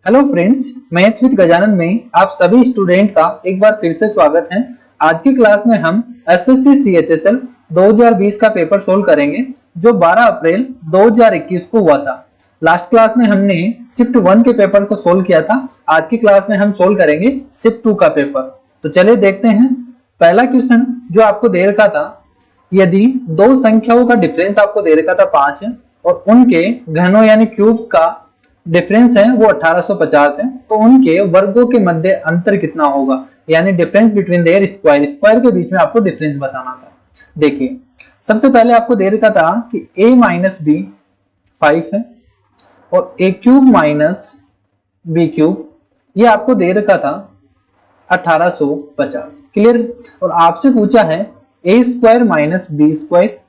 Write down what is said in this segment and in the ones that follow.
Hello friends, maths with Gajanan में आप सभी स्टूडेंट का एक बार फिर से स्वागत है। आज की क्लास में हम एसएससी सीएचएसएल 2020 का पेपर सोल्व करेंगे जो 12 अप्रैल 2021 को हुआ था। लास्ट क्लास में हमने शिफ्ट 1 के पेपर को सोल्व किया था। आज की क्लास में हम सोल्व करेंगे शिफ्ट 2 का पेपर। तो चलिए देखते हैं। पहला क्वेश्चन जो आपको दे रखा था, यदि दो संख्याओं का डिफरेंस आपको दे रखा था 5 है और उनके घनों यानी क्यूब्स का डिफरेंस है वो 1850 है, तो उनके वर्गों के मध्य अंतर कितना होगा, यानी difference between their square. Square के बीच में आपको डिफरेंस बताना था। देखिए, सबसे पहले आपको दे रखा था कि a माइनस बी 5 है और a cube minus B cube ये आपको दे रखा था 1850। क्लियर। और आपसे पूछा है a square minus B square,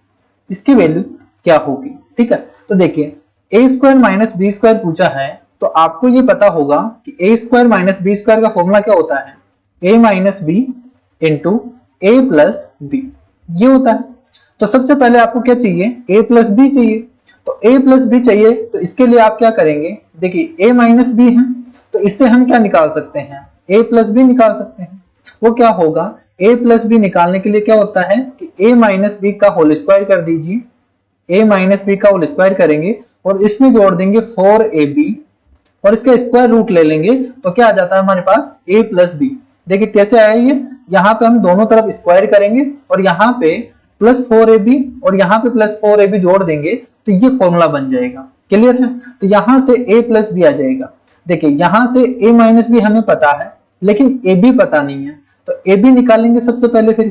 इसकी वैल्यू क्या होगी। ठीक है, तो देखिए A square minus B square पूछा है, तो आपको ये पता होगा कि A square minus B square का फॉर्मूला क्या होता है, A minus B into A plus B, ये होता है। तो सबसे पहले आपको क्या चाहिए, ए प्लस बी चाहिए। तो ए प्लस बी चाहिए, तो इसके लिए आप क्या करेंगे, देखिए ए माइनस बी है तो इससे हम क्या निकाल सकते हैं, ए प्लस बी निकाल सकते हैं। वो क्या होगा, ए प्लस बी निकालने के लिए क्या होता है कि ए माइनस बी का होल स्क्वायर कर दीजिए, ए माइनस बी का होल स्क्वायर करेंगे और इसमें जोड़ देंगे 4ab और इसका स्क्वायर रूट ले लेंगे, तो क्या आ जाता है हमारे पास a प्लस बी। देखिए कैसे आया ये, यहाँ पे हम दोनों तरफ स्क्वायर करेंगे और यहाँ पे प्लस 4ab और यहाँ पे प्लस 4ab जोड़ देंगे तो ये फॉर्मूला बन जाएगा। क्लियर है। तो यहाँ से a प्लस बी आ जाएगा। देखिए यहाँ से a माइनस बी हमें पता है लेकिन ab पता नहीं है, तो ab निकालेंगे सबसे पहले। फिर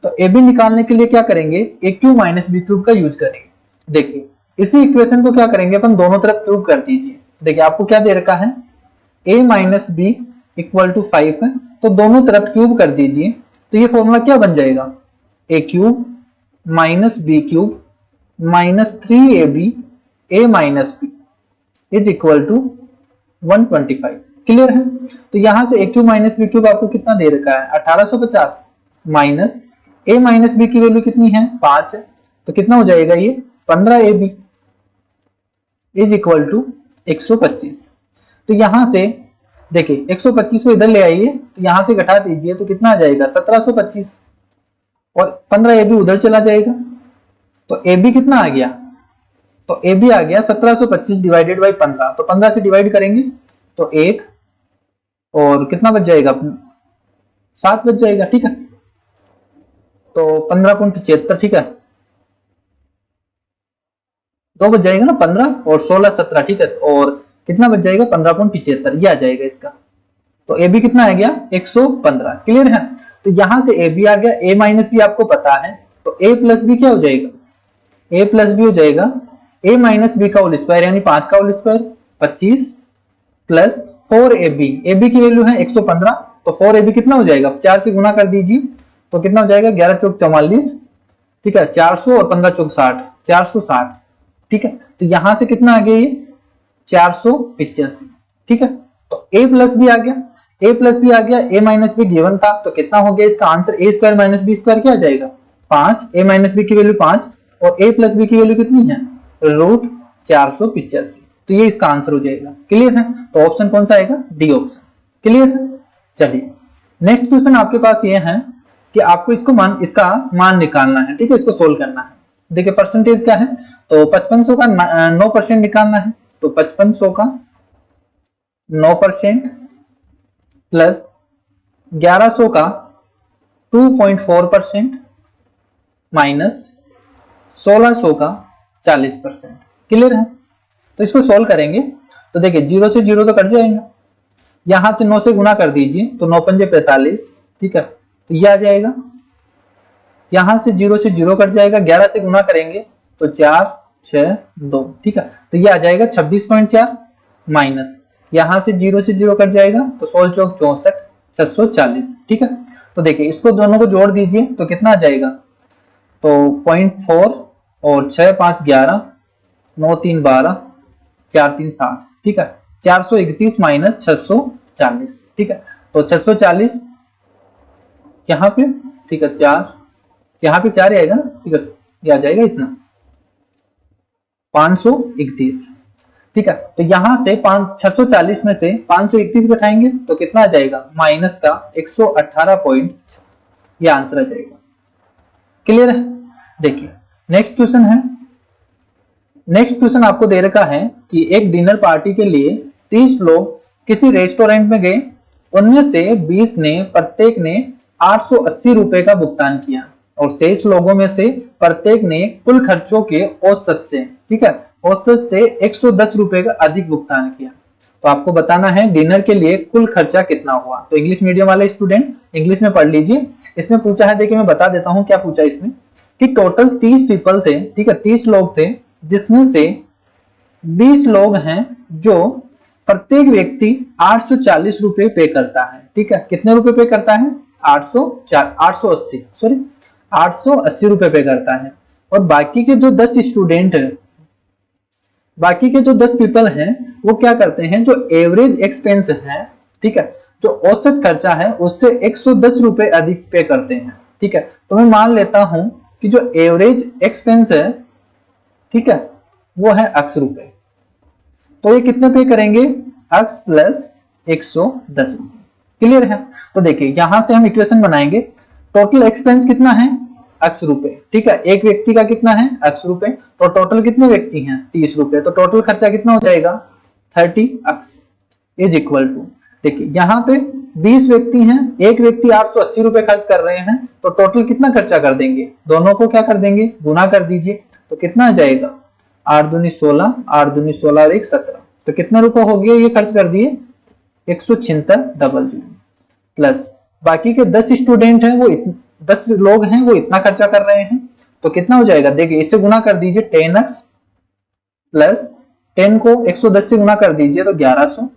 तो ab निकालने के लिए क्या करेंगे, a cube minus B cube का यूज करेंगे। देखिए इसी इक्वेशन को क्या करेंगे अपन, दोनों तरफ क्यूब कर दीजिए। देखिए आपको क्या दे रखा है, a minus B equal to 5 है, तो दोनों तरफ क्यूब कर दीजिए। तो ये फॉर्मूला क्या बन जाएगा, a cube minus B cube minus 3ab a minus B is equal to 125। Clear है। तो यहां से a cube minus B cube आपको कितना दे रखा है, 1850 माइनस a माइनस बी की वैल्यू कितनी है, 5 है, तो कितना हो जाएगा ये 15ab इज इक्वल टू 125। तो यहां से देखिए 125 को इधर ले आइए, तो यहां से घटा दीजिए तो कितना आ जाएगा 1725 और 15ab उधर चला जाएगा, तो ab कितना आ गया, तो ab आ गया 1725 डिवाइडेड बाई 15। तो 15 से डिवाइड करेंगे तो 1 और कितना बच जाएगा, 7 बच जाएगा। ठीक है, तो 15.75। ठीक है, 2 बच जाएगा ना, 15 और 16 17। ठीक है, और कितना बच जाएगा 15.75, ये आ जाएगा इसका। तो ए बी कितना आ गया 115। क्लियर है। तो यहां से ए बी आ गया, ए माइनस बी आपको पता है, तो ए प्लस बी क्या हो जाएगा, ए प्लस बी हो जाएगा ए माइनस बी का होल स्क्वायर यानी 5 का whole square 25 plus 4ab। A B की वैल्यू है 115, तो 4ab कितना हो जाएगा, 4 से गुना कर दीजिए तो कितना हो जाएगा 11 चौक 44। ठीक है, 400 और 15 चौक 60, 460। ठीक है, तो यहां से कितना आ गया ये 485। ठीक है, तो a प्लस बी आ गया, a प्लस बी आ गया, a माइनस बी गिवन था, तो कितना हो गया इसका answer, a square minus B square क्या आ जाएगा 5, a माइनस बी की वैल्यू 5 और a प्लस बी की वैल्यू कितनी है रूट 485। तो ये इसका आंसर हो जाएगा। क्लियर है। तो ऑप्शन कौन सा आएगा, डी ऑप्शन। क्लियर है। चलिए नेक्स्ट क्वेश्चन आपके पास ये है कि आपको इसका मान निकालना है। ठीक है, इसको सोल्व करना है। देखिए परसेंटेज क्या है, तो 5500 का 9% निकालना है, तो 5500 का 9% प्लस 1100 का 2.4% माइनस 1600 का 40%। क्लियर है। तो इसको सोल्व करेंगे तो देखिए 0 से 0 तो कट जाएगा, यहां से 9 से गुना कर दीजिए तो 9 पंजे 45। ठीक है, तो ये आ जाएगा, यहां से 0 से 0 कट जाएगा, 11 से गुना करेंगे तो 4 6 2। ठीक है, तो ये आ जाएगा 26.4 माइनस यहां से 0 से 0 कट जाएगा तो 16 चौक 64 640। ठीक है, तो देखिए इसको दोनों को जोड़ दीजिए तो कितना आ जाएगा, तो 0.4 और 6 5 11 9 3 12 4 3 7। ठीक है, 431 माइनस 640। ठीक है, तो 640 यहाँ पे, ठीक है 4 यहाँ पे 4 आएगा ना। ठीक है, ये आ जाएगा इतना 531। ठीक है। तो यहां से 640 में से 531 घटाएंगे तो कितना आ जाएगा, माइनस का 118 पॉइंट, ये आंसर आ जाएगा। क्लियर है। देखिए नेक्स्ट क्वेश्चन है। नेक्स्ट क्वेश्चन आपको दे रखा है कि एक डिनर पार्टी के लिए 30 लोग किसी रेस्टोरेंट में गए, उनमें से 20 ने प्रत्येक ने 880 रुपए का भुगतान किया और 23 लोगों में से प्रत्येक ने कुल खर्चों के औसत से, ठीक है, औसत से 110 रुपए का अधिक भुगतान किया। तो आपको बताना है डिनर के लिए कुल खर्चा कितना हुआ। तो इंग्लिश मीडियम वाले स्टूडेंट इंग्लिश में पढ़ लीजिए। इसमें पूछा है, देखिए मैं बता देता हूं क्या पूछा इसमें, कि टोटल 30 पीपल थे, ठीक है, 30 लोग थे, जिसमें से 20 लोग हैं जो प्रत्येक व्यक्ति 840 रुपए पे करता है, ठीक है। कितने रुपए पे करता है, 880 रुपए पे करता है। और बाकी के जो 10 स्टूडेंट है, बाकी के जो 10 पीपल हैं, वो क्या करते हैं, जो एवरेज एक्सपेंस है, ठीक है, जो औसत खर्चा है उससे 110 रुपए अधिक पे करते हैं, ठीक है। तो मैं मान लेता हूं कि जो एवरेज एक्सपेंस है, ठीक है, वो है x रुपए। तो ये कितने पे करेंगे, x प्लस 110 रुपए। क्लियर है। तो देखिए यहां से हम इक्वेशन बनाएंगे, टोटल एक्सपेंस कितना है, x रुपए, ठीक है, एक व्यक्ति का कितना है, x रुपए, तो टोटल कितने व्यक्ति हैं, 30 रुपए, तो टोटल खर्चा कितना हो जाएगा, 30x इज इक्वल टू, देखिए यहाँ पे 20 व्यक्ति हैं, एक व्यक्ति 880 रुपए खर्च कर रहे हैं, तो टोटल कितना खर्चा कर देंगे, दोनों को क्या कर देंगे, गुना कर दीजिए, तो कितना आ जाएगा, 8 दूनी 16, 8 दूनी 16 और 1 17, तो कितने रुपए हो गए, ये खर्च कर दिए 176 डबल जीरो, प्लस बाकी के 10 स्टूडेंट हैं, वो 10 लोग हैं, वो इतना खर्चा कर रहे हैं, तो कितना हो जाएगा, देखिए इससे गुना कर दीजिए 10x प्लस 10 को 110 से गुना कर दीजिए तो 1100,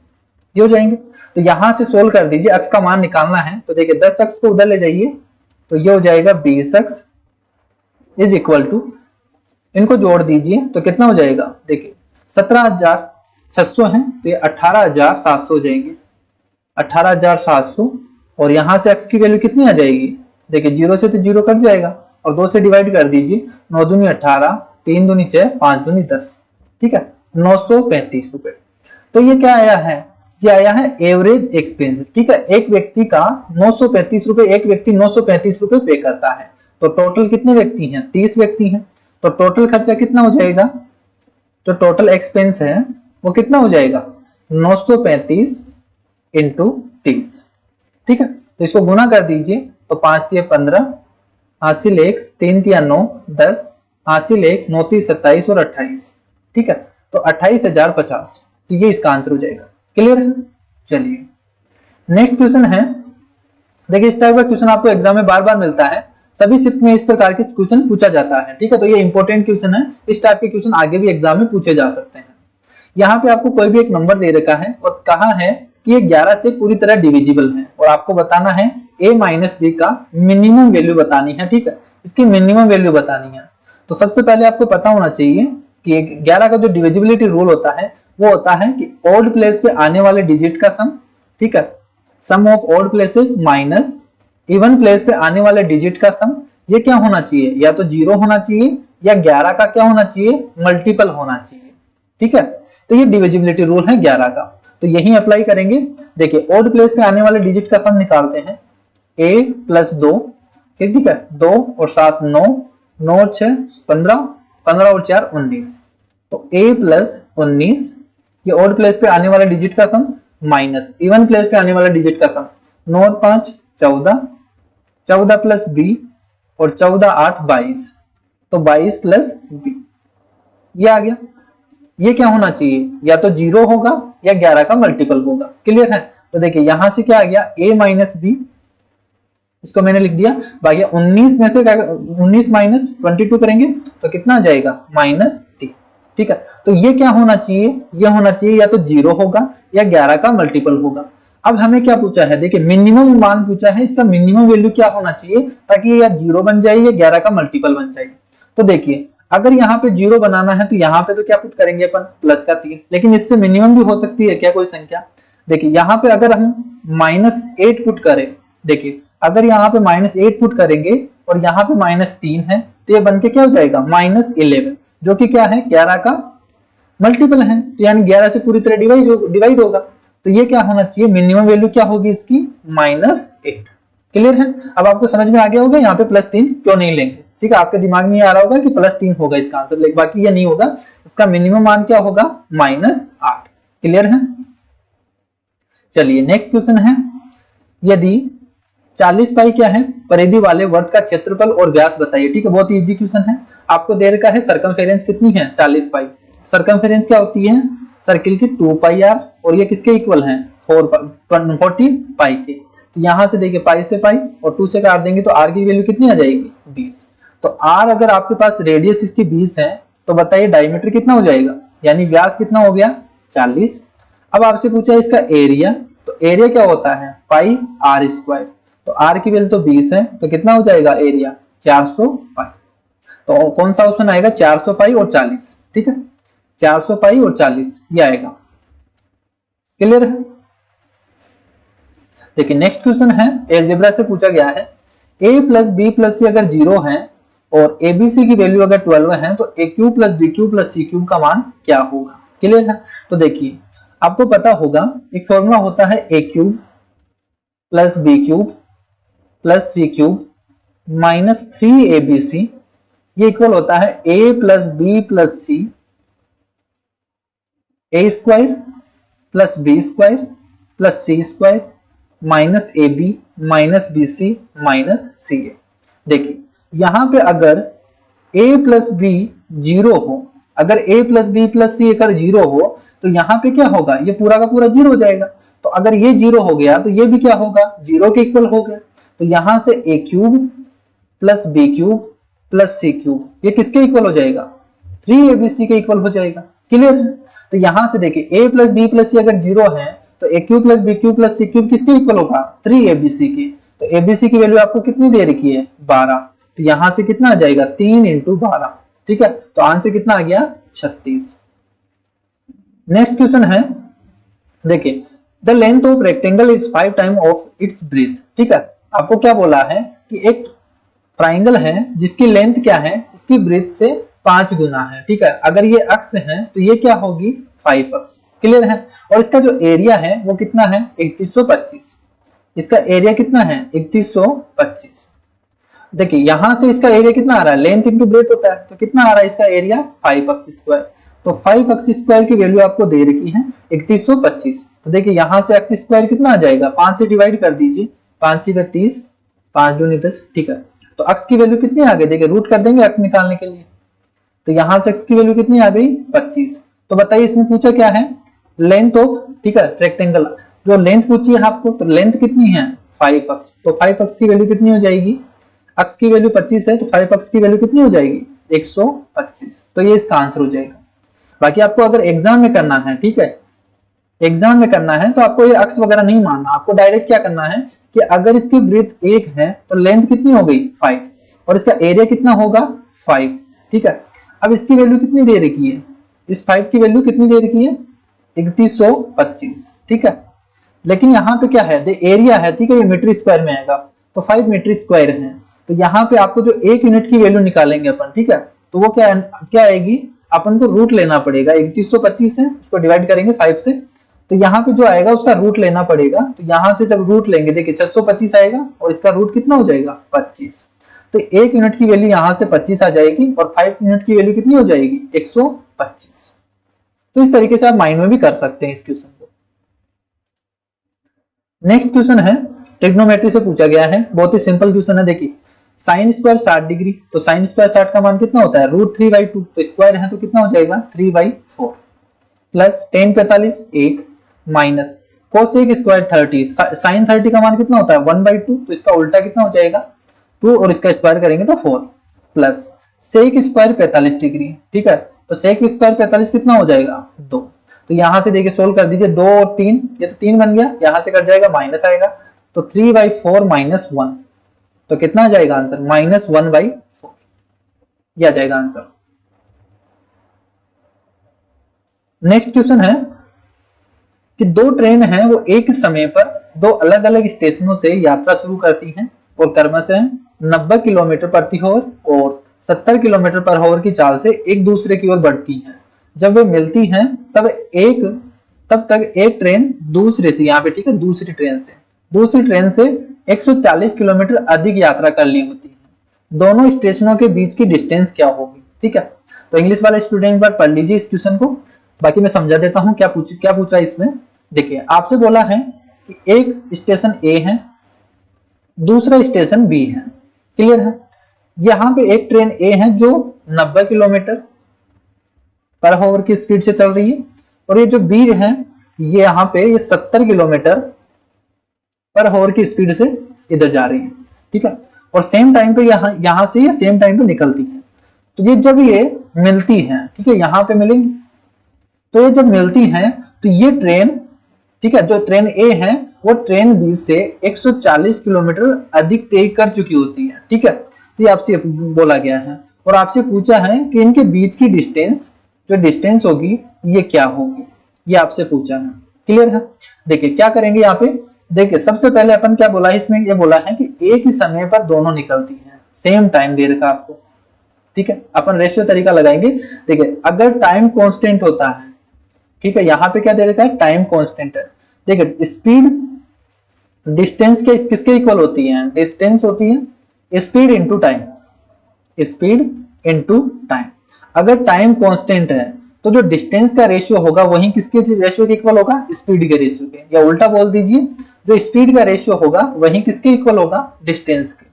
ये हो जाएंगे। तो यहां से सोल्व कर दीजिए, x का मान निकालना है, तो देखिए 10x को उधर ले जाइए, तो ये हो जाएगा 20x इज इक्वल टू, इनको जोड़ दीजिए तो कितना हो जाएगा, देखिए 17,600 है, तो ये 18,700 हो जाएंगे, 18,700, और यहां से x की वैल्यू कितनी आ जाएगी, देखिए 0 से तो 0 कट जाएगा और 2 से डिवाइड कर दीजिए, 9 दूनी 18, 3 दूनी 6, 5 दूनी 10, ठीक है, 935 रुपए। तो ये क्या आया है, ये आया है एवरेज एक्सपेंस, ठीक है, एक व्यक्ति का 935 रुपए, एक व्यक्ति 935 रुपए पे करता है, तो टोटल कितने व्यक्ति हैं, 30 व्यक्ति हैं, तो टोटल खर्चा कितना हो जाएगा, जो टोटल एक्सपेंस है वो कितना हो जाएगा, 935 इंटू 30, ठीक है। तो इसको गुना कर दीजिए, तो 5 तिया 15, 80 लेख 3 तिया 9, 10, 80 लेख 9 ती 27 और 28, ठीक है, तो 28,050, तो ये इसका आंसर हो जाएगा। क्लियर है। चलिए नेक्स्ट क्वेश्चन है, देखिए इस टाइप का क्वेश्चन आपको एग्जाम में बार बार मिलता है, सभी शिफ्ट में इस प्रकार के क्वेश्चन पूछा जाता है, ठीक है, तो ये इंपॉर्टेंट क्वेश्चन है, इस टाइप के क्वेश्चन आगे भी एग्जाम में पूछे जा सकते हैं। यहाँ पे आपको कोई भी एक नंबर दे रखा है और कहा है कि ये 11 से पूरी तरह डिविजिबल है, और आपको बताना है a माइनस बी का मिनिमम वैल्यू बतानी है, ठीक है, इसकी मिनिमम वैल्यू बतानी है। तो सबसे पहले आपको पता होना चाहिए कि 11 का जो डिविजिबिलिटी रूल होता है वो होता है कि ऑड प्लेस पे आने वाले डिजिट का सम, ठीक है, sum of odd places minus even place पे आने वाले डिजिट का सम, ये क्या होना चाहिए, या तो 0 होना चाहिए या 11 का क्या होना चाहिए, मल्टीपल होना चाहिए, ठीक है। तो ये डिविजिबिलिटी रूल है 11 का, तो यही अप्लाई करेंगे। देखिए ऑड प्लेस पे आने वाले डिजिट का सम निकालते हैं, a प्लस 2, ठीक है, 2 और 7 9, 9 और 6 15, 15 और 4 19, तो a प्लस 19, ये ऑड प्लेस पे आने वाले डिजिट का सम माइनस इवन प्लेस पे आने वाला डिजिट का सम, 9 और 5 14, 14 प्लस b और 14 8 22, तो 22 प्लस b, ये आ गया। ये क्या होना चाहिए, या तो 0 होगा या 11 का मल्टीपल होगा। क्लियर है। तो देखिए यहां से क्या आ गया, a माइनस बी, इसको मैंने लिख दिया, बाकी 19 में से 19 माइनस 22 करेंगे तो कितना आ जाएगा, -3, ठीक है। तो ये क्या होना चाहिए, ये होना चाहिए या तो 0 होगा या 11 का मल्टीपल होगा। अब हमें क्या पूछा है, देखिए मिनिमम मान पूछा है, इसका मिनिमम वैल्यू क्या होना चाहिए ताकि ये या 0 बन जाए या 11 का मल्टीपल बन जाए। तो देखिए अगर यहाँ पे 0 बनाना है तो यहाँ पे तो क्या पुट करेंगे अपन, प्लस का 3, लेकिन इससे मिनिमम भी हो सकती है क्या कोई संख्या। देखिए यहाँ पे अगर हम -8 पुट करें, देखिए अगर यहाँ पे -8 पुट करेंगे और यहाँ पे -3 है, तो ये बनके क्या हो जाएगा, -11, जो कि क्या है 11 का मल्टीपल है, तो यानी 11 से पूरी तरह डिवाइड होगा। तो ये क्या होना चाहिए, मिनिमम वैल्यू क्या होगी इसकी, -8। क्लियर है। अब आपको समझ में आ गया होगा यहाँ पे +3 क्यों नहीं लेंगे। ठीक है, आपके दिमाग में आ रहा होगा कि +3 होगा इसका आंसर, लेकिन बाकी ये नहीं होगा, इसका मिनिमम मान क्या होगा, -8। क्लियर है। चलिए नेक्स्ट क्वेश्चन है, यदि 40 पाई क्या है, परिधि वाले वर्त का क्षेत्रफल और व्यास बताइए। ठीक है, बहुत इजी क्वेश्चन है। आपको दे रखा है सरकमफेरेंस कितनी है, 40 पाई। सरकमफेरेंस क्या होती है, सर्किल की 2 पाई आर, और ये किसके इक्वल है, 40 पाई के। तो यहां से देखिए पाई से पाई और 2 से काट देंगे तो आर की वैल्यू कितनी आ जाएगी, 20। तो आर अगर आपके पास रेडियस इसकी 20 है तो बताइए डायमीटर कितना हो जाएगा, यानी व्यास कितना हो गया, 40। अब आपसे पूछा इसका एरिया, तो एरिया क्या होता है, पाई आर स्क्वायर। तो आर की वैल्यू तो 20 है, तो कितना हो जाएगा एरिया, 400 पाई। तो कौन सा ऑप्शन आएगा, 400 पाई और 40। ठीक है, 400 पाई और 40 ये आएगा। क्लियर है। देखिए नेक्स्ट क्वेश्चन है, एलजेब्रा से पूछा गया है, a plus B plus C अगर 0 है और abc की वैल्यू अगर 12 है तो a cube plus B cube plus C cube का मान क्या होगा। क्लियर है। तो देखिए आपको पता होगा एक फॉर्मूला होता है a cube plus B cube plus C cube minus 3abc, ये इक्वल होता है a plus B plus C a square plus B square plus C square minus A B minus B C minus C A. देखिए यहां पे अगर a plus B 0 हो, अगर a plus B plus C अगर 0 हो तो यहाँ पे क्या होगा, ये पूरा का पूरा 0 हो जाएगा। तो अगर ये 0 हो गया तो ये भी क्या होगा, 0 के इक्वल हो गया। तो यहां से a cube plus B cube plus C cube ये किसके इक्वल हो जाएगा, 3abc के इक्वल हो जाएगा। क्लियर है। तो यहां से देखिए a plus B plus C अगर 0 है तो a cube plus B cube plus C cube किसके इक्वल होगा, 3abc के। तो abc की वैल्यू आपको कितनी दे रखी है, 12। तो यहां से कितना आ जाएगा, 3 × 12। ठीक है, तो आंसर कितना आ गया, 36। नेक्स्ट क्वेश्चन है, देखिए the length of rectangle is 5 time of its breath. ठीक है, आपको क्या बोला है कि एक ट्राइंगल है जिसकी लेंथ क्या है, इसकी ब्रेथ से 5 गुना है। ठीक है, अगर ये अक्ष है तो ये क्या होगी, 5 अक्ष। क्लियर है। और इसका जो एरिया है वो कितना है, 3125। इसका एरिया कितना है, 3125। देखिए यहां से इसका एरिया कितना आ रहा है, लेंथ इंटू ब्रेथ होता है, तो कितना आ रहा है इसका एरिया, 5 अक्ष स्क्वायर। तो 5 अक्ष स्क्वायर की वैल्यू आपको दे रखी है 3125। तो देखिए यहां से अक्ष स्क्वायर कितना आ जाएगा, 5 से डिवाइड कर दीजिए, 5 × 30 5 × 10। ठीक है, तो अक्ष की वैल्यू कितनी आ गई, देखिए रूट कर देंगे अक्ष निकालने के लिए। तो यहां से अक्ष की वैल्यू कितनी आ गई, 25। तो बताइए इसमें पूछा क्या है, लेंथ ऑफ, ठीक है रेक्टेंगल, जो लेंथ पूछी है आपको, तो लेंथ कितनी है, 5 अक्ष। तो 5 अक्ष की वैल्यू कितनी हो जाएगी, अक्ष की वैल्यू 25 है तो 5 अक्ष की वैल्यू कितनी हो जाएगी, 125। तो ये इसका आंसर हो जाएगा। बाकी आपको अगर एग्जाम में करना है, ठीक है एग्जाम में करना है तो आपको ये अक्ष वगैरह नहीं मानना, आपको डायरेक्ट क्या करना है कि अगर इसकी ब्रेथ 1 है तो लेंथ कितनी हो गई, 5, और इसका एरिया कितना होगा, 5। ठीक है, अब इसकी वैल्यू कितनी दे रखी है, इस 5 की वैल्यू कितनी दे रखी है, 3125। ठीक है, लेकिन यहाँ पे क्या है, एरिया है, ठीक है, ये मीटर स्क्वायर में आएगा, तो 5 मीटर स्क्वायर है। तो यहाँ पे आपको जो 1 यूनिट की वैल्यू निकालेंगे अपन, ठीक है, तो वो क्या आएगी, अपन को रूट लेना पड़ेगा। 3125 है, उसको डिवाइड करेंगे 5 से, तो यहाँ पे जो आएगा उसका रूट लेना पड़ेगा। तो यहाँ से जब रूट लेंगे, देखिए 625 आएगा और इसका रूट कितना हो जाएगा, 25। तो 1 यूनिट की वैल्यू यहाँ से 25 आ जाएगी और 5 यूनिट की वैल्यू कितनी हो जाएगी, 125। तो इस तरीके से आप माइंड में भी कर सकते हैं इस क्वेश्चन को। नेक्स्ट क्वेश्चन है, ट्रिग्नोमेट्री से पूछा गया है, बहुत ही सिंपल क्वेश्चन है। देखिए साइन स्क्वायर 60 डिग्री, तो साइन स्क्वायर 60 का मान कितना होता है, √3/2। तो स्क्वायर है तो कितना हो जाएगा, 3/4 plus tan 45 1 minus cosec square 30, sine 30 का मान कितना होता है, 1/2। तो इसका उल्टा कितना हो जाएगा, 2, और इसका स्क्वायर करेंगे तो 4, प्लस सेक स्क्वायर 45 डिग्री। ठीक है, तो सेक स्क्वायर 45 कितना हो जाएगा, 2। तो यहां से देखिए सोल्व कर दीजिए, 2 और 3, ये तो 3 बन गया, यहां से कट जाएगा, माइनस आएगा, तो 3/4 - 1, तो कितना आ जाएगा आंसर, -1/4, ये आ जाएगा आंसर। नेक्स्ट क्वेश्चन है कि 2 ट्रेन हैं वो एक समय पर 2 अलग अलग स्टेशनों से यात्रा शुरू करती हैं और क्रमशः 90 किलोमीटर प्रति आवर और 70 किलोमीटर पर आवर की चाल से एक दूसरे की ओर बढ़ती हैं। जब वे मिलती हैं तब तक एक ट्रेन दूसरे से, यहाँ पे ठीक है, दूसरी ट्रेन से 140 किलोमीटर अधिक यात्रा कर ली होती है। दोनों स्टेशनों के बीच की डिस्टेंस क्या होगी? ठीक है, तो इंग्लिश वाले स्टूडेंट पर पढ़ लीजिए इस क्वेश्चन को, बाकी मैं समझा देता हूं क्या पूछा इसमें। देखिए आपसे बोला है कि एक स्टेशन ए है, दूसरा स्टेशन बी है, क्लियर है। यहाँ पे एक ट्रेन ए है जो 90 किलोमीटर पर आवर की स्पीड से चल रही है, और ये जो बी है ये यहाँ पे ये 70 किलोमीटर पर आवर की स्पीड से इधर जा रही है, ठीक है। और सेम टाइम पे यहाँ से ये सेम टाइम पे निकलती है। तो ये जब ये मिलती है, ठीक है, यहाँ पे मिलेंगी, तो ये जब मिलती हैं तो ये ट्रेन, ठीक है, जो ट्रेन ए है वो ट्रेन बी से 140 किलोमीटर अधिक तेज कर चुकी होती है, ठीक है। तो ये आपसे बोला गया है और आपसे पूछा है कि इनके बीच की डिस्टेंस, जो डिस्टेंस होगी ये क्या होगी, ये आपसे पूछा है, क्लियर है। देखिए क्या करेंगे यहाँ पे, देखिए सबसे पहले अपन क्या बोला है इसमें, ये बोला है कि एक ही समय पर दोनों निकलती हैं, सेम टाइम दे रखा आपको, ठीक है। अपन रेशियो तरीका लगाएंगे। देखिए अगर टाइम कांस्टेंट होता है, ठीक है, यहाँ पे क्या दे रखा है, टाइम कांस्टेंट है। देखिए स्पीड डिस्टेंस के किसके इक्वल होती है, डिस्टेंस होती है speed into time, speed into time. अगर टाइम कांस्टेंट है तो जो डिस्टेंस का रेशियो होगा वही किसके रेशियो के इक्वल होगा, स्पीड के रेशियो के, या उल्टा बोल दीजिए जो स्पीड का रेशियो होगा वही किसके इक्वल होगा, डिस्टेंस के।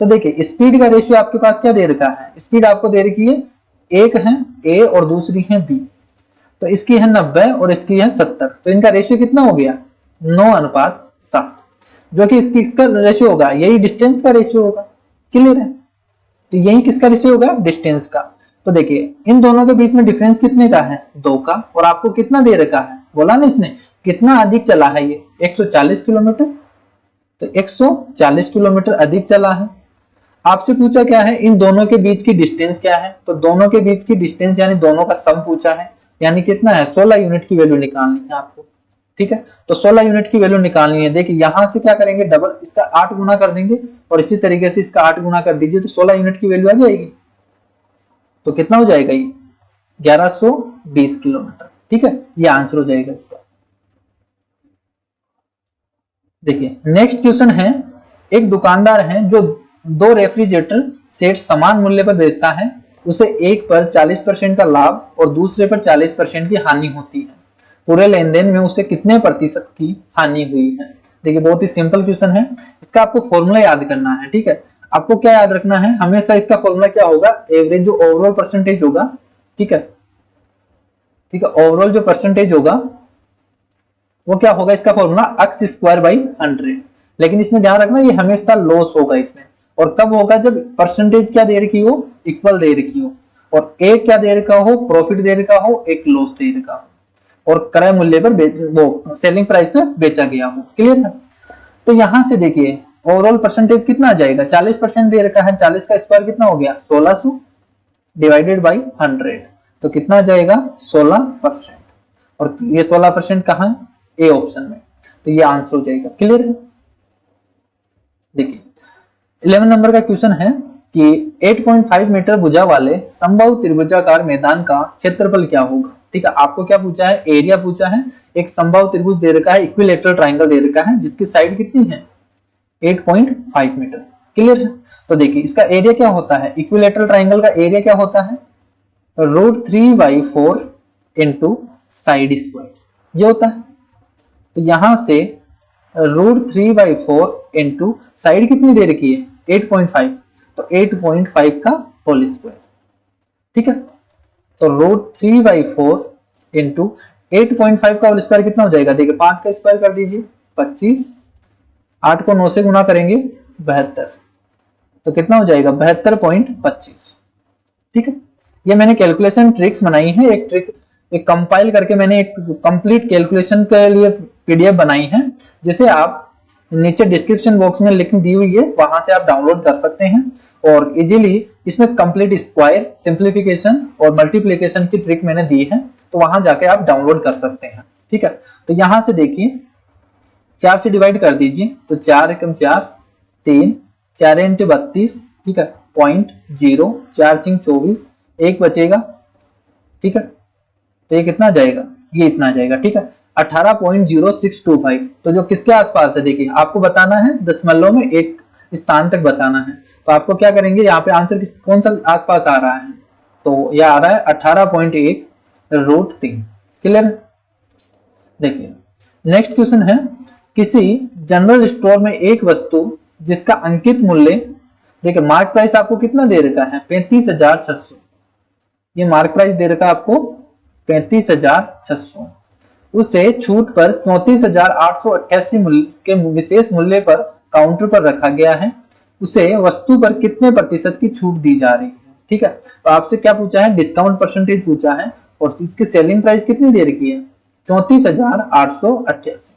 तो देखिए स्पीड का रेशियो आपके पास क्या दे रखा है, स्पीड आपको दे रखी है, एक है ए और दूसरी है बी, तो इसकी है 90 और इसकी है 70, तो इनका रेशियो कितना हो गया, 9:7, जो कि इसका रेशियो होगा, यही डिस्टेंस का रेशियो होगा, क्लियर है। तो यही किसका रेशियो होगा, डिस्टेंस का। तो देखिए इन दोनों के बीच में डिफरेंस कितने का है, 2 का, और आपको कितना दे रखा है, बोला ना इसने कितना अधिक चला है, ये 140 किलोमीटर, तो 140 किलोमीटर अधिक चला है। आपसे पूछा क्या है, इन दोनों के बीच की डिस्टेंस क्या है, तो दोनों के बीच की डिस्टेंस यानी दोनों का सम पूछा है, यानी कितना है, 16 यूनिट की वैल्यू निकालनी है आपको, ठीक है। तो 16 यूनिट की वैल्यू निकालनी है। देखिए यहां से क्या करेंगे, डबल इसका 8 गुना कर देंगे और इसी तरीके से इसका 8 गुना कर दीजिए, तो 16 यूनिट की वैल्यू आ जाएगी। तो कितना हो जाएगा ये, 1120 किलोमीटर, ठीक है, ये आंसर हो जाएगा इसका। देखिए नेक्स्ट क्वेश्चन है, एक दुकानदार है जो 2 रेफ्रिजरेटर सेट समान मूल्य पर बेचता है, उसे एक पर 40% का लाभ और दूसरे पर 40% की हानि होती है। पूरे लेन देन में उसे कितने प्रतिशत की हानि हुई है। देखिए बहुत ही सिंपल क्वेश्चन है, इसका आपको फॉर्मूला याद करना है, ठीक है। आपको क्या याद रखना है, हमेशा इसका फॉर्मूला क्या होगा, एवरेज जो ओवरऑल परसेंटेज होगा, ठीक है, ठीक है, ओवरऑल जो परसेंटेज होगा वो क्या होगा, इसका फॉर्मूला x स्क्वायर बाई 100। लेकिन इसमें ध्यान रखना ये हमेशा लॉस होगा इसमें, और कब होगा, जब परसेंटेज क्या दे रखी हो, इक्वल दे रखी हो, और एक क्या दे रखा हो, प्रॉफिट दे रखा हो, एक लॉस दे रखा हो, और क्रय मूल्य पर वो सेलिंग प्राइस पे बेचा गया हो, क्लियर है। तो यहां से देखिए ओवरऑल परसेंटेज कितना आ जाएगा, 40% दे रखा है, 40 का स्क्वायर कितना हो गया, 1600 डिवाइडेड बाई 100, तो कितना आ जाएगा 16%, और ये 16% कहां है, ए ऑप्शन में, तो ये आंसर हो जाएगा, क्लियर है। देखिए 11 नंबर का क्वेश्चन है कि 8.5 मीटर भुजा वाले समबाहु त्रिभुजाकार मैदान का क्षेत्रफल क्या होगा, ठीक है। आपको क्या पूछा है, एरिया पूछा है, एक समबाहु त्रिभुज दे रखा है, इक्विलेटरल ट्रायंगल दे रखा है, जिसकी साइड कितनी है, 8.5 मीटर, क्लियर है। तो देखिए इसका एरिया क्या होता है, इक्विलेटरल ट्रायंगल का एरिया क्या होता है, √3/4 इंटू साइड स्क्वायर, ये होता है। तो यहां से √3/4 इंटू साइड कितनी दे रखी है, 8.5, तो 8.5 का होल स्क्वायर, ठीक है। तो √3/4 इंटू 8.5 का होल स्क्वायर कितना हो जाएगा, देखिए 5 का स्क्वायर कर दीजिए 25, 8 को 9 से गुना करेंगे 72, तो कितना हो जाएगा 72.25, ठीक है। ये मैंने कैलकुलेशन ट्रिक्स बनाई है, एक ट्रिक एक कंपाइल करके मैंने एक कंप्लीट कैलकुलेशन के लिए पीडीएफ बनाई है, जिसे आप नीचे डिस्क्रिप्शन बॉक्स में लिंक दी हुई है, वहां से आप डाउनलोड कर सकते हैं और इजीली इसमें कंप्लीट स्क्वायर, सिंप्लीफिकेशन और मल्टीप्लिकेशन की ट्रिक मैंने दी है, तो वहां जाके आप डाउनलोड कर सकते हैं, ठीक है। तो यहां से देखिए 4 से डिवाइड कर दीजिए, तो 4 एकम 4, 3, 4 इंटू 32, ठीक है, 0.0, 4 4 24, 1 बचेगा, ठीक है, तो ये कितना जाएगा, ये इतना जाएगा, ठीक है 18.0625। तो जो किसके आसपास है, देखिए आपको बताना है दशमलव में एक स्थान तक बताना है, तो आपको क्या करेंगे, यहाँ पे आंसर कौन सा आसपास आ रहा है, तो यह आ रहा है 18.1√3। क्लियर। देखिए नेक्स्ट क्वेश्चन है, किसी जनरल स्टोर में एक वस्तु जिसका अंकित मूल्य, देखिए मार्क प्राइस आपको कितना दे रखा है 35,600, ये मार्क प्राइस दे रखा है आपको 35,600, उसे छूट पर 34,888 मूल्य के विशेष मूल्य पर काउंटर पर रखा गया है, उसे वस्तु पर कितने प्रतिशत की छूट दी जा रही है, ठीक है। तो आपसे क्या पूछा है, डिस्काउंट परसेंटेज पूछा है, और इसकी सेलिंग प्राइस कितनी दे रखी है 34,888,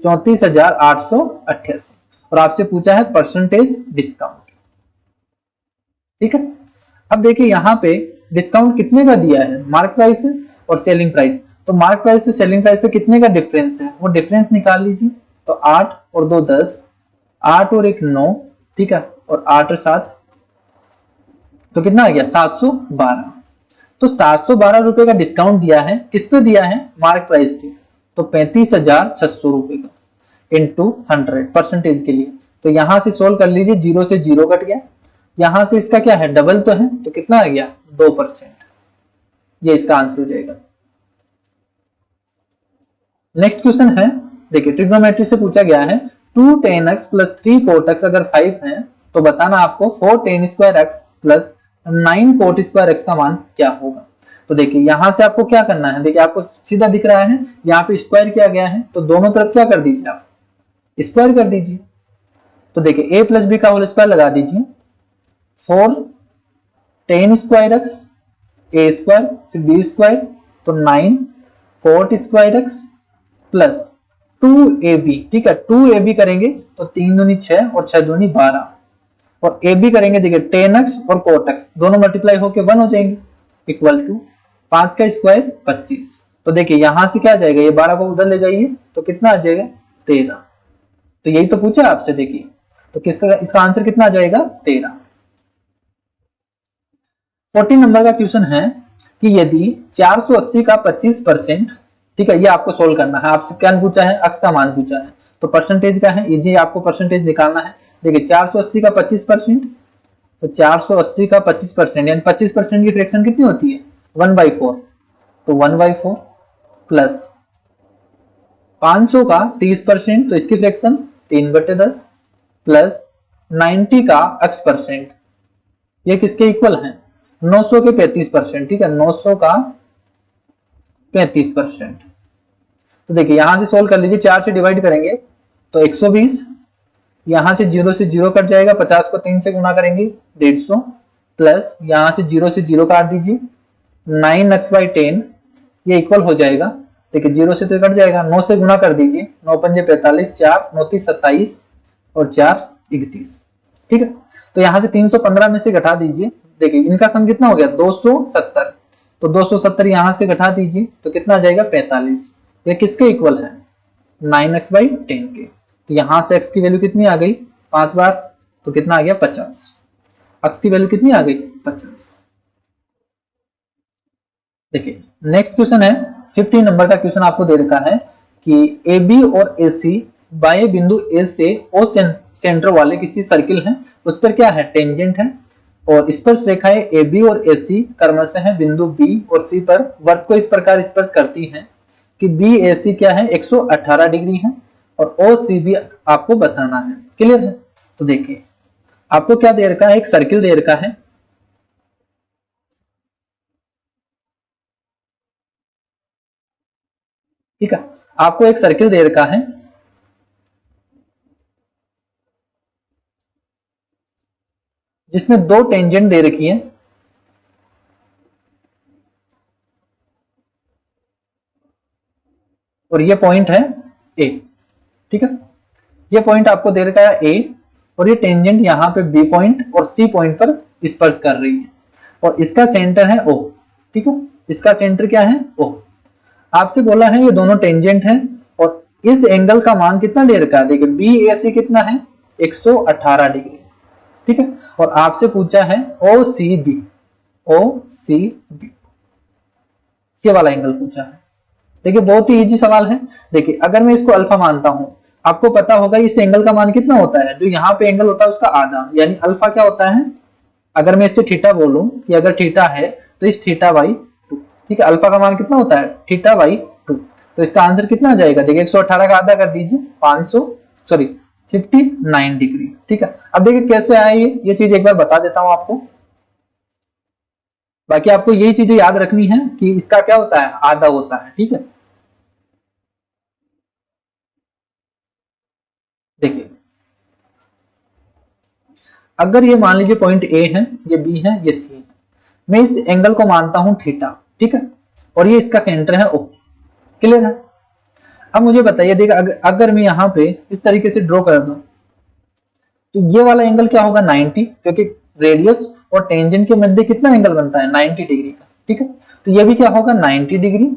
34,888, और आपसे पूछा है परसेंटेज डिस्काउंट, ठीक है। अब देखिए यहाँ पे डिस्काउंट कितने का दिया है, मार्क प्राइस और सेलिंग प्राइस, तो मार्क प्राइस से सेलिंग प्राइस पे कितने का डिफरेंस है, वो डिफरेंस निकाल लीजिए। तो 8 और 2 10, 8 और 1 9, ठीक है, और 8 और 7, तो कितना आ गया 712। तो 712 रुपए का डिस्काउंट दिया है, किस पे दिया है, मार्क प्राइस पे, तो 35,600 रुपए का इंटू 100 परसेंटेज के लिए। तो यहां से सोल्व कर लीजिए, 0 से 0 कट गया, यहां से इसका क्या है डबल तो है, तो कितना आ गया 2%, ये इसका आंसर हो जाएगा। नेक्स्ट क्वेश्चन है, देखिए ट्रिग्नोमेट्री से पूछा गया है 2 tan x plus 3 cot x अगर 5 है तो बताना आपको 4 tan square x plus 9 cot square x का मान क्या होगा। तो देखिए यहां से आपको क्या करना है, देखिए आपको सीधा दिख रहा है यहाँ पे स्क्वायर किया गया है, तो दोनों तरफ क्या कर दीजिए आप स्क्वायर कर दीजिए। तो देखिए a प्लस बी का होल स्क्वायर लगा दीजिए, 4 tan square x a square फिर b स्क्वायर, तो 9 cot square x plus 2ab, ठीक है 2ab करेंगे तो 3 दूनी 6 और 6 दूनी 12, और ab करेंगे देखिए tan x और cot x दोनों मल्टीप्लाई होके 1 हो जाएंगे, इक्वल टू 5 का स्क्वायर 25। तो देखिए यहां से क्या जाएगा, ये 12 को उधर ले जाइए तो कितना आ जाएगा 13। तो यही तो पूछा आपसे, देखिए तो किसका इसका आंसर कितना आ जाएगा 13। 14 नंबर का क्वेश्चन है कि यदि 480 का 25%, ठीक है ये आपको सोल्व करना है, आपसे क्या पूछा है, x का मान पूछा है, तो परसेंटेज का है ये आपको परसेंटेज निकालना है। देखिए 480 का 25%, तो 480 का 25% यानी 25% की फ्रैक्शन कितनी होती है 1/4, तो 1/4 प्लस 500 का 30%, तो इसकी फ्रैक्शन 3/10 प्लस 90 का x%, ये किसके इक्वल है 900 के 35%, ठीक है 900 का 35%। तो देखिए यहां से सोल्व कर लीजिए, 4 से डिवाइड करेंगे तो 120, यहां से 0 से 0 कट जाएगा, 50 को 3 से गुना करेंगे 150, प्लस यहां से 0 से 0 काट दीजिए 9x/10, ये इक्वल हो जाएगा, देखिए 0 से तो कट जाएगा, 9 से गुना कर दीजिए, 9 पंजे 45, 4 9 30 27 और 4 31, ठीक है। तो यहां से 315 में से घटा दीजिए, देखिए इनका सम कितना हो गया 270, तो 270 यहां से घटा दीजिए तो कितना आ जाएगा 45, ये किसके इक्वल है 9x/10 के। तो यहां से x की वैल्यू कितनी आ गई 5 बार, तो कितना आ गया 50, x की वैल्यू कितनी आ गई 50। देखिए नेक्स्ट क्वेश्चन है 15 नंबर का क्वेश्चन आपको दे रखा है कि AB और AC बाह्य बिंदु A से O सेंटर वाले किसी सर्किल है, उस पर क्या है टेंजेंट है, और स्पर्श रेखाएं AB और AC क्रमशः है बिंदु B और C पर वर्ग को इस प्रकार स्पर्श करती हैं कि BAC क्या है 118 डिग्री है, और OCB आपको बताना है। क्लियर है। तो देखिए आपको क्या दे रखा है, एक सर्किल दे रखा है, ठीक है आपको एक सर्किल दे रखा है, जिसमें 2 टेंजेंट दे रखी है, और ये पॉइंट है A, ठीक है ये पॉइंट आपको दे रखा है A, और ये टेंजेंट यहां पे B पॉइंट और C पॉइंट पर स्पर्श कर रही है, और इसका सेंटर है O, ठीक है इसका सेंटर क्या है O। आपसे बोला है ये दोनों टेंजेंट है, और इस एंगल का मान कितना दे रखा है, देखिए BAC कितना है 118 डिग्री, ठीक है, और आपसे पूछा है OCB, ये वाला एंगल पूछा है। देखिए बहुत ही इजी सवाल है। देखिए अगर मैं इसको अल्फा मानता हूं, आपको पता होगा इस एंगल का मान कितना होता है, जो यहाँ पे एंगल होता है उसका आधा, यानी अल्फा क्या होता है, अगर मैं इससे थीटा बोलूं कि अगर थीटा है तो इस थीटा बाई 2, ठीक है, अल्फा का मान कितना होता है, थीटा बाई 2। तो इसका आंसर कितना आ जाएगा, देखिए 118 का आधा कर दीजिए 59 डिग्री। ठीक है, अब देखिए कैसे आए ये चीज एक बार बता देता हूं आपको। बाकी आपको यही चीजें याद रखनी है कि इसका क्या होता है, आधा होता है। ठीक है, देखिए अगर ये मान लीजिए पॉइंट ए है, ये बी है, ये सी है, मैं इस एंगल को मानता हूं थीटा, ठीक है, और ये इसका सेंटर है ओ। क्लियर है। अब मुझे बताइए, देखिए अगर मैं यहां पे इस तरीके से ड्रॉ कर दूं तो ये वाला एंगल क्या होगा 90, क्योंकि रेडियस और टेंजेंट के मध्य कितना एंगल बनता है 90 डिग्री का। ठीक है, तो ये भी क्या होगा 90 डिग्री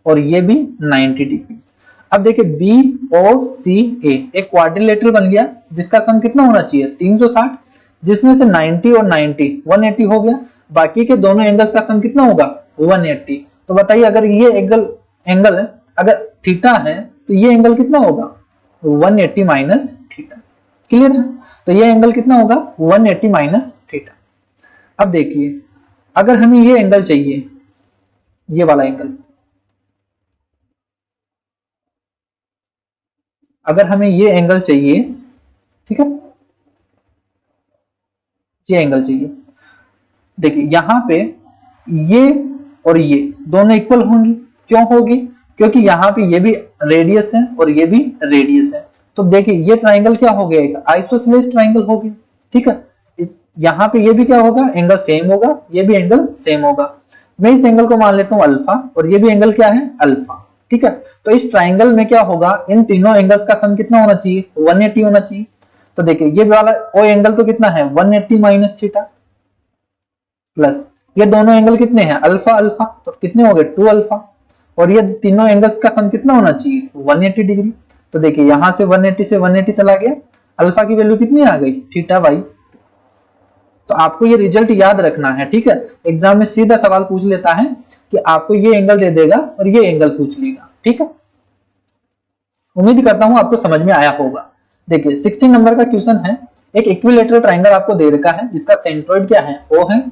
और ये भी 90 डिग्री। अब देखिए बी ओ सी ए एक क्वाड्रिलेटरल बन गया जिसका सम कितना होना चाहिए 360, जिसमें से 90 और 90 180 हो गया, बाकी के दोनों एंगल्स का सम कितना होगा 180। तो बताइए अगर ये एंगल अगर थीटा है तो ये एंगल कितना होगा 180 माइनस थीटा। क्लियर है, तो ये एंगल कितना होगा 180 माइनस थीटा। अब देखिए अगर हमें ये एंगल चाहिए, ये वाला एंगल, अगर हमें ये एंगल चाहिए, ठीक है, ये एंगल चाहिए, देखिए यहां पे ये और ये दोनों इक्वल होंगी। क्यों होगी, क्योंकि यहाँ पे ये भी रेडियस है और ये भी रेडियस है। तो देखिए ये ट्राइंगल क्या हो गया, आइसोसेलेस ट्राइंगल हो गया। ठीक है, यहाँ पे ये भी क्या होगा, एंगल सेम होगा, ये भी एंगल सेम होगा। मैं इस एंगल को मान लेता हूं अल्फा और ये भी एंगल क्या है अल्फा। ठीक है, तो इस ट्राइंगल में क्या होगा, इन तीनों एंगल्स का सम कितना होना चाहिए 180 होना चाहिए। तो देखिए ये वाला ओ एंगल तो कितना है 180 माइनस थीटा, प्लस ये दोनों एंगल कितने हैं अल्फा अल्फा, तो कितने हो गए 2 अल्फा, और ये तीनों एंगल्स का सम कितना होना चाहिए 180 डिग्री। तो देखिए यहां से 180 से 180 चला गया, अल्फा की वैल्यू कितनी आ गई थीटा बाई। तो आपको ये रिजल्ट याद रखना है। ठीक है, एग्जाम में सीधा सवाल पूछ लेता है कि आपको ये एंगल दे देगा और ये एंगल पूछ लेगा। ठीक है, उम्मीद करता हूं आपको समझ में आया होगा। देखिए 16 नंबर का क्वेश्चन है, एक इक्विलेटरल ट्राइंगल आपको दे रखा है जिसका सेंट्रोइड क्या है ओ है,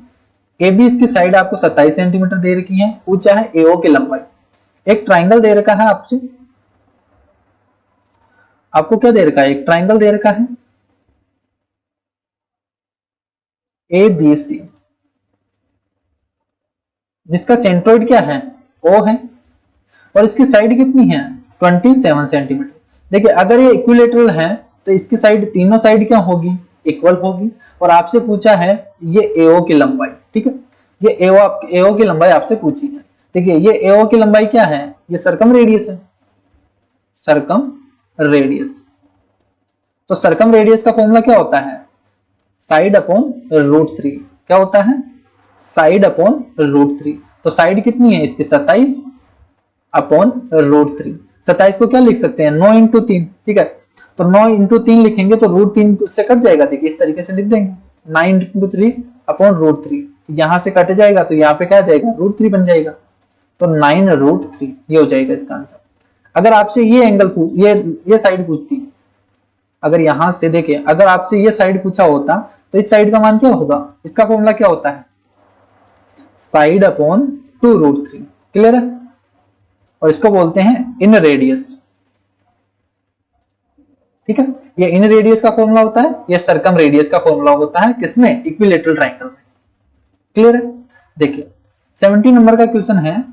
ए बी इसकी साइड आपको 27 सेंटीमीटर दे रखी है, पूछा है एओ की लंबाई। एक ट्राइंगल दे रखा है आपसे, आपको क्या दे रखा है, एक ट्राइंगल दे रखा है ए बी सी, जिसका सेंट्रोइड क्या है ओ है, और इसकी साइड कितनी है 27 सेंटीमीटर। देखिए अगर ये इक्विलेटरल है तो इसकी साइड, तीनों साइड क्या होगी इक्वल होगी, और आपसे पूछा है ये एओ की लंबाई। ठीक है, ये एओ की लंबाई आपसे पूछी है। देखिए ये एओ की लंबाई क्या है, ये सरकम रेडियस है, सरकम रेडियस। तो सरकम रेडियस का फॉर्मूला क्या होता है साइड अपॉन √3। क्या होता है साइड अपॉन √3। तो साइड कितनी है इसकी 27 अपॉन √3। 27 को क्या लिख सकते हैं 9 इंटू 3। ठीक है, तो 9 इंटू 3 लिखेंगे तो √3 उससे कट जाएगा। देखिए इस तरीके से लिख देंगे 9 इंटू 3 अपॉन √3, यहां से कट जाएगा तो यहाँ पे क्या जाएगा √3 बन जाएगा, तो 9√3 ये हो जाएगा इसका आंसर। अगर आपसे ये एंगल ये साइड पूछती, अगर यहां से देखिए अगर आपसे ये साइड पूछा होता तो इस साइड का मान क्या होगा, इसका फॉर्मूला क्या होता है साइड अपॉन 2√3। क्लियर है, और इसको बोलते हैं इन रेडियस। ठीक है, ये इन रेडियस का फॉर्मूला होता है, ये सरकम रेडियस का फॉर्मूला होता है, किसमें इक्विलेटरल ट्रायंगल में। क्लियर है। देखिए 17 नंबर का क्वेश्चन है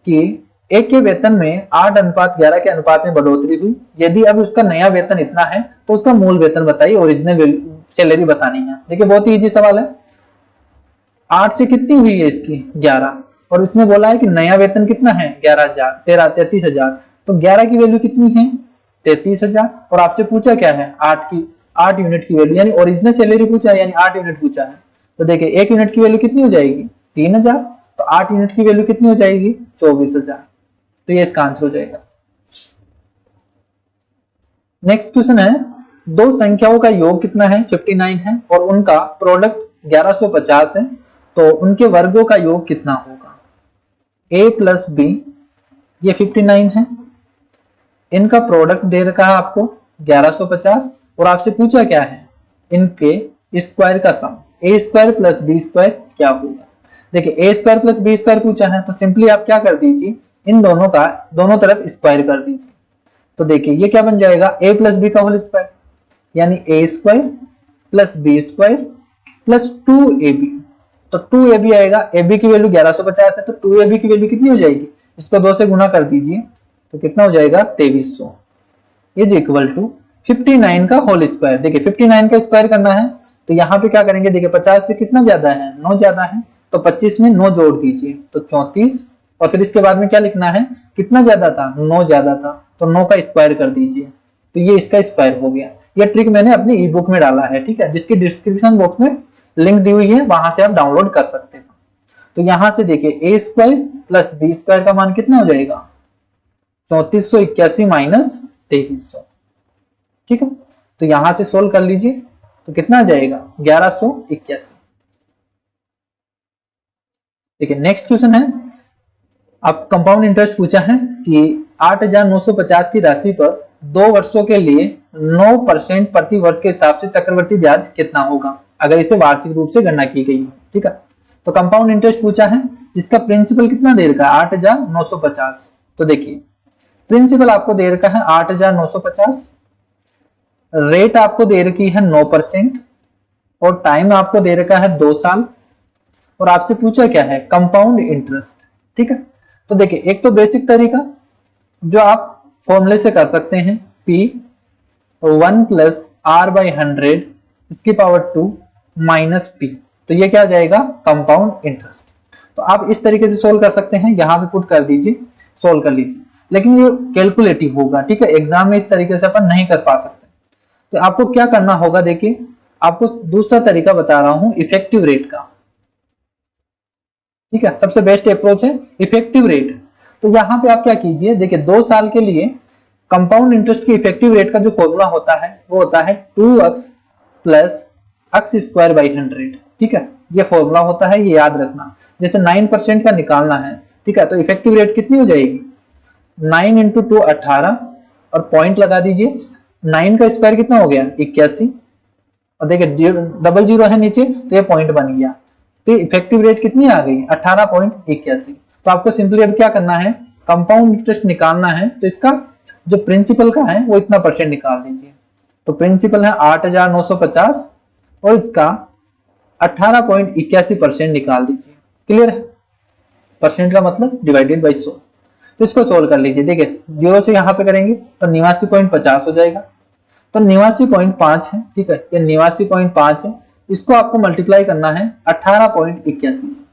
कि एक के वेतन में 8:11 के अनुपात में बढ़ोतरी हुई, यदि अब उसका नया वेतन इतना है तो उसका मूल वेतन बताइए, ओरिजिनल सैलरी बतानी है। देखिए बहुत ही इजी सवाल है, 8 से कितनी हुई है इसकी 11, और उसने बोला है कि नया वेतन कितना है 33,000, तो 11 की वैल्यू कितनी है 33,000, और आपसे पूछा क्या है 8 यूनिट की वैल्यू, यानी ओरिजिनल सैलरी पूछा है, यानी 8 यूनिट पूछा है। तो देखिए 1 यूनिट की वैल्यू कितनी हो जाएगी 3,000, तो 8 यूनिट की वैल्यू कितनी हो जाएगी 24,000, तो ये इसका आंसर हो जाएगा। नेक्स्ट क्वेश्चन है, दो संख्याओं का योग कितना है 59 है, और उनका प्रोडक्ट 1150 है, तो उनके वर्गों का योग कितना होगा। a प्लस बी ये 59 है, इनका प्रोडक्ट दे रखा है आपको 1150 और आपसे पूछा क्या है इनके स्क्वायर का सम ए स्क्वायर प्लस बी स्क्वायर क्या होगा। देखिए A square plus B square पूछा है तो सिंपली आप क्या कर दीजिए इन दोनों का दोनों तरफ स्क्वायर कर दीजिए। तो देखिए ये क्या बन जाएगा a प्लस बी का होल स्क्वायर यानी A square plus B square plus 2ab। तो 2ab आएगा, ab की वैल्यू 1150 है तो 2ab की वैल्यू कितनी हो जाएगी, इसको 2 से गुना कर दीजिए तो कितना हो जाएगा 2300 इज इक्वल टू 59 का होल स्क्वायर। देखिए 59 का स्क्वायर करना है तो यहाँ पे क्या करेंगे, देखिए 50 से कितना ज्यादा है 9 ज्यादा है तो 25 में 9 जोड़ दीजिए तो 34 और फिर इसके बाद में क्या लिखना है कितना ज्यादा था 9 ज्यादा था तो 9 का स्क्वायर कर दीजिए तो ये इसका स्क्वायर हो गया। ये ट्रिक मैंने अपनी ई बुक में डाला है, ठीक है, जिसकी डिस्क्रिप्शन बॉक्स में लिंक दी हुई है, वहां से आप डाउनलोड कर सकते हैं। तो यहां से देखिए A square plus B square का मान कितना हो जाएगा 3481 माइनस 2300, ठीक है। तो यहां से सोल्व कर लीजिए तो कितना आ जाएगा 1181। देखिए नेक्स्ट क्वेश्चन है, आप कंपाउंड इंटरेस्ट पूछा है कि 8950 की राशि पर 2 वर्षों के लिए 9% प्रति वर्ष के हिसाब से चक्रवृद्धि ब्याज कितना होगा अगर इसे वार्षिक रूप से गणना की गई है, ठीक है। तो कंपाउंड इंटरेस्ट पूछा है जिसका प्रिंसिपल कितना दे रखा है 8950। तो देखिए प्रिंसिपल आपको दे रखा है 8950, रेट आपको दे रखी है 9% और टाइम आपको दे रखा है 2 साल और आपसे पूछा क्या है कंपाउंड इंटरेस्ट, ठीक है। तो देखिए एक तो बेसिक तरीका जो आप फॉर्मूले से कर सकते हैं P 1 प्लस R बाई 100 इसकी पावर 2 माइनस P, तो ये क्या आ जाएगा कंपाउंड इंटरेस्ट। तो आप इस तरीके से सोल्व कर सकते हैं, यहाँ पे पुट कर दीजिए सोल्व कर लीजिए, लेकिन ये कैलकुलेटिव होगा, ठीक है, एग्जाम में इस तरीके से अपन नहीं कर पा सकते। तो आपको क्या करना होगा, देखिए आपको दूसरा तरीका बता रहा हूं इफेक्टिव रेट का, ठीक है, सबसे बेस्ट अप्रोच है इफेक्टिव रेट। तो यहाँ पे आप क्या कीजिए, देखिए 2 साल के लिए कंपाउंड इंटरेस्ट की इफेक्टिव रेट का जो फॉर्मूला होता है वो होता है 2x plus x square by 100, ठीक है, ये फॉर्मूला होता है, ये याद रखना। जैसे 9% का निकालना है, ठीक है, तो इफेक्टिव रेट कितनी हो जाएगी 9 इंटू 2 18 और पॉइंट लगा दीजिए, 9 का स्क्वायर कितना हो गया 81 और देखिए डबल जीरो है नीचे तो ये पॉइंट बन गया, तो इफेक्टिव रेट कितनी आ गई 18.81। तो आपको सिंपली अब क्या करना है कंपाउंड इंटरेस्ट निकालना है, तो इसका जो प्रिंसिपल का है वो इतना परसेंट निकाल दीजिए। तो प्रिंसिपल है 8950 और इसका 18.81% निकाल दीजिए, क्लियर है, परसेंट का मतलब डिवाइडेड बाई 100। तो इसको सोल्व कर लीजिए, देखिए 0 से यहाँ पे करेंगे तो 89.50 हो जाएगा, तो 89.5 है, ठीक है, ये 89.5 है, इसको आपको मल्टीप्लाई करना है 18.81 से,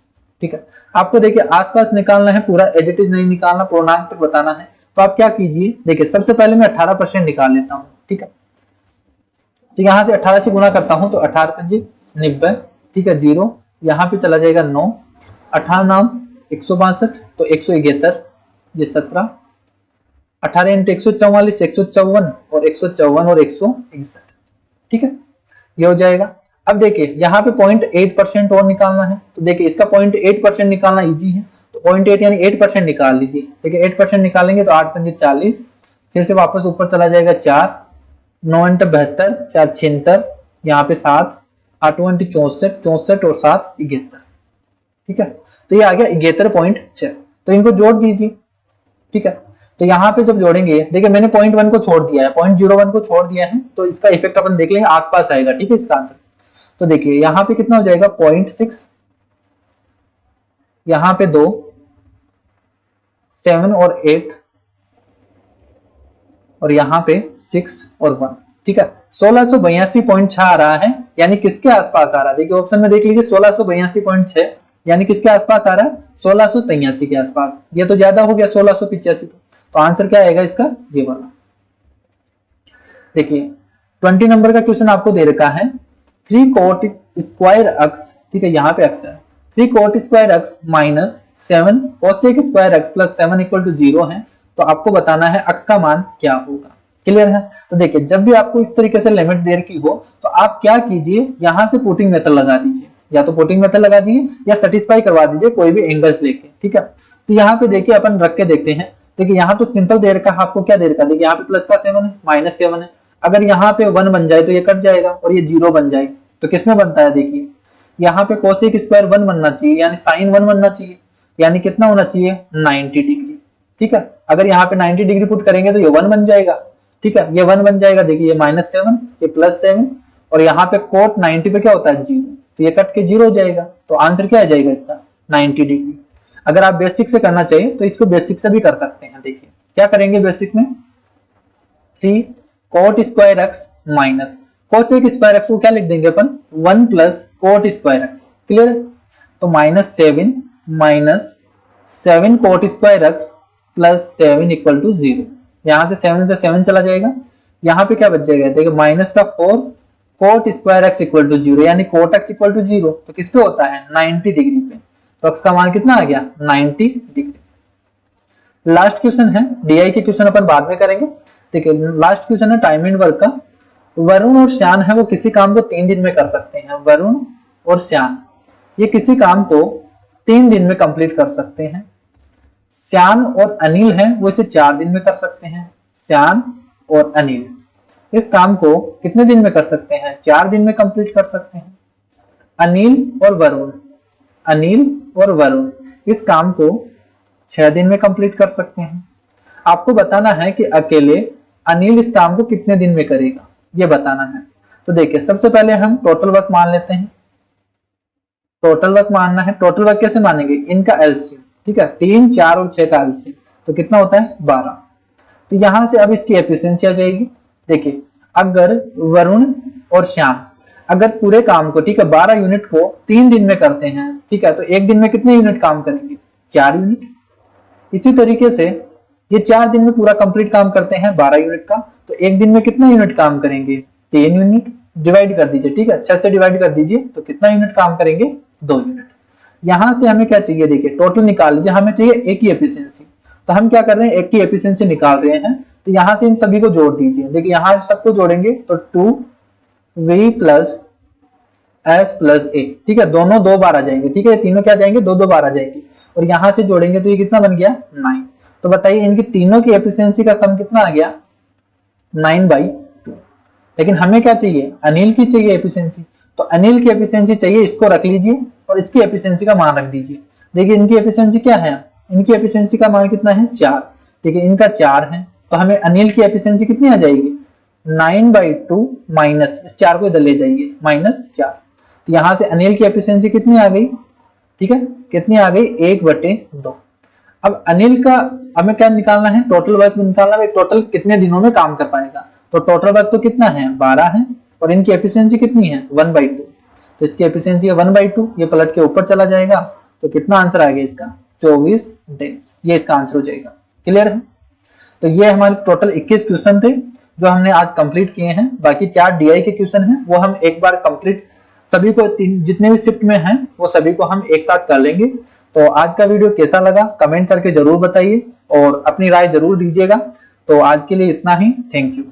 ठीक है। आपको देखिए आसपास निकालना है, पूरा एज इट इज नहीं निकालना, पूर्णांक तक बताना है। तो आप क्या कीजिए, देखिए सबसे पहले मैं 18% निकाल लेता हूं, ठीक है, तो यहां से 18 से गुना करता हूं तो 18 90, ठीक है, 0 यहाँ पे चला जाएगा 9, 18 नाम 162 तो 171 ये 17, 18 इंटू 144 154 और 154 और 161, ठीक है, ये हो जाएगा। अब देखिए यहाँ पे 0.8% और निकालना है, तो देखिए इसका 0.8% निकालना इजी है, तो 0.8 यानी 8% निकाल लीजिए। देखिए 8% निकालेंगे तो 8 पंजे 40, फिर से वापस ऊपर चला जाएगा 4, 9 इंटू 72 4 76, यहाँ पे 7, 8 इंटू 64 64 और 7 71, ठीक है, तो ये आ गया 71.6। तो इनको जोड़ दीजिए, ठीक है, तो यहाँ पे जब जोड़ेंगे देखिए मैंने 0.1 को छोड़ दिया है, 0.01 को छोड़ दिया है, तो इसका इफेक्ट अपन देख लेंगे आसपास आएगा, ठीक है, इसका आंसर। तो देखिए यहाँ पे कितना हो जाएगा 0.6, यहाँ पे 2, 7 और 8 और यहाँ पे 6 और 1, ठीक है, 1682.6 आ रहा है, यानी किसके आसपास आ रहा है, देखिए ऑप्शन में देख लीजिए 1682.6 यानी किसके आसपास आ रहा है 1683 के आसपास, ये तो ज्यादा हो गया 1685, तो आंसर क्या आएगा इसका ये वाला। देखिए 20 नंबर का क्वेश्चन आपको दे रखा है 3 cot स्क्वायर x, ठीक है, यहाँ पे x है, 3 cot square x minus 7 cosec square x plus 7 equal to 0 है, तो आपको बताना है x का मान क्या होगा, क्लियर है। तो देखिए जब भी आपको इस तरीके से लिमिट दे रखी हो तो आप क्या कीजिए यहाँ से पुटिंग मेथड लगा दीजिए, या तो पुटिंग मेथड लगा दीजिए या सेटिस्फाई करवा दीजिए कोई भी एंगल्स लेके, ठीक है। तो यहाँ पे देखिए अपन रख के देखते हैं। देखिए यहाँ तो सिंपल दे रखा है आपको, क्या दे रखा है, देखिए यहाँ पे प्लस का 7 है, माइनस 7 है। अगर यहाँ पे 1 बन जाए तो ये कट जाएगा और ये 0 बन जाए तो किसमें बनता है, देखिए यहाँ पे कोसेक स्क्वायर 1 बनना चाहिए, यानी साइन 1 बनना चाहिए, यानी कितना होना चाहिए 90 डिग्री, ठीक है। अगर यहाँ पे 90 डिग्री पुट करेंगे तो ये 1 बन जाएगा, ठीक है, ये 1 बन जाएगा। देखिए ये -7, ये +7 और यहाँ पे कोट 90 पे क्या होता है 0, तो ये कट के 0 हो जाएगा। तो आंसर क्या आ जाएगा इसका 90 डिग्री। अगर आप बेसिक से करना चाहिए तो इसको बेसिक से भी कर सकते हैं। देखिए क्या करेंगे बेसिक में, 3 cot square x minus cosec square x को क्या लिख देंगे अपन 1 plus cot square x, clear. तो -7 cot square x plus 7 equal to 0। यहां से 7 से 7 चला जाएगा, यहाँ पे क्या बच जाएगा, देखिए माइनस का 4 cot square x equal to 0, यानी कोट एक्स इक्वल टू 0 तो किस पे होता है 90 डिग्री पे। तो एक्स का मान कितना आ गया 90 डिग्री। लास्ट क्वेश्चन है, डीआई के क्वेश्चन अपन बाद में करेंगे। देखिए लास्ट क्वेश्चन है टाइम एंड वर्क का। वरुण और श्यान है वो किसी काम को 3 दिन में कर सकते हैं। वरुण और श्यान ये किसी काम को 3 दिन में कंप्लीट कर सकते हैं। श्यान और अनिल है वो इसे 4 दिन में कर सकते हैं। श्यान और अनिल इस काम को कितने दिन में कर सकते हैं 4 दिन में कंप्लीट कर सकते हैं। अनिल और वरुण इस काम को 6 दिन में कंप्लीट कर सकते हैं। आपको बताना है कि अकेले अनिल इस काम को कितने दिन में करेगा, ये बताना है। तो देखिए सबसे पहले हम टोटल वर्क मान लेते हैं। टोटल वर्क मानना है, टोटल वर्क कैसे मानेंगे, इनका एलसीएम, ठीक है, 3, 4 और 6 का एलसीएम, तो कितना होता है 12। तो यहां से अब इसकी एफिशिएंसी आ जाएगी। देखिए अगर वरुण और श्याम अगर पूरे काम को, ठीक है, 12 यूनिट को 3 दिन में करते हैं, ठीक है, तो एक दिन में कितने यूनिट काम करेंगे 4 यूनिट। इसी तरीके से ये 4 दिन में पूरा कंप्लीट काम करते हैं 12 यूनिट का, तो एक दिन में कितना यूनिट काम करेंगे 3 यूनिट। डिवाइड कर दीजिए, ठीक है, 6 से डिवाइड कर दीजिए तो कितना यूनिट काम करेंगे 2 यूनिट। यहां से हमें क्या चाहिए, देखिए टोटल निकाल लीजिए, हमें चाहिए एक ही एफिशिएंसी। तो हम क्या कर रहे हैं, एक की एफिशिएंसी निकाल रहे हैं। तो यहां से इन सभी को जोड़ दीजिए। देखिए यहां सबको जोड़ेंगे तो 2v plus s plus a, ठीक है, दोनों 2 बार आ जाएंगे, ठीक है, तीनों क्या जाएंगे 2 बार आ जाएंगे। और यहां से जोड़ेंगे तो ये कितना बन गया 9। तो बताइए इनकी तीनों की एफिशिएंसी का सम कितना आ गया 9/2। लेकिन हमें क्या चाहिए, अनिल की चाहिए एफिशिएंसी। तो अनिल की एफिशिएंसी चाहिए, इसको रख लीजिए और इसकी एफिशिएंसी का मान रख दीजिए। देखिए इनकी एफिशिएंसी क्या है, इनकी एफिशिएंसी का मान कितना है 4, ठीक है, इनका 4 है। तो हमें अनिल की एफिशिएंसी कितनी आ जाएगी 9/2 माइनस इस 4 को इधर ले जाइए -4। तो यहां से अनिल की एफिशिएंसी कितनी आ गई, ठीक है, कितनी आ गई 1/2। अब अनिल का हमें क्या निकालना है, टोटल वर्क निकालना है, टोटल कितने दिनों में काम कर पाएगा। तो टोटल वर्क तो कितना है 12 है और इनकी एफिशिएंसी कितनी है 1/2। तो इसकी एफिशिएंसी है 1/2, ये पलट के ऊपर चला जाएगा। तो कितना आंसर आ गया इसका 24 डेज, ये इसका आंसर हो जाएगा। क्लियर है। तो ये हमारे टोटल 21 क्वेश्चन थे जो हमने आज कंप्लीट किए हैं। बाकी 4 डीआई के क्वेश्चन हैं वो हम एक बार कंप्लीट सभी को जितने भी शिफ्ट में हैं वो सभी को हम एक साथ कर लेंगे। तो आज का वीडियो कैसा लगा कमेंट करके जरूर बताइए और अपनी राय जरूर दीजिएगा। तो आज के लिए इतना ही, थैंक यू।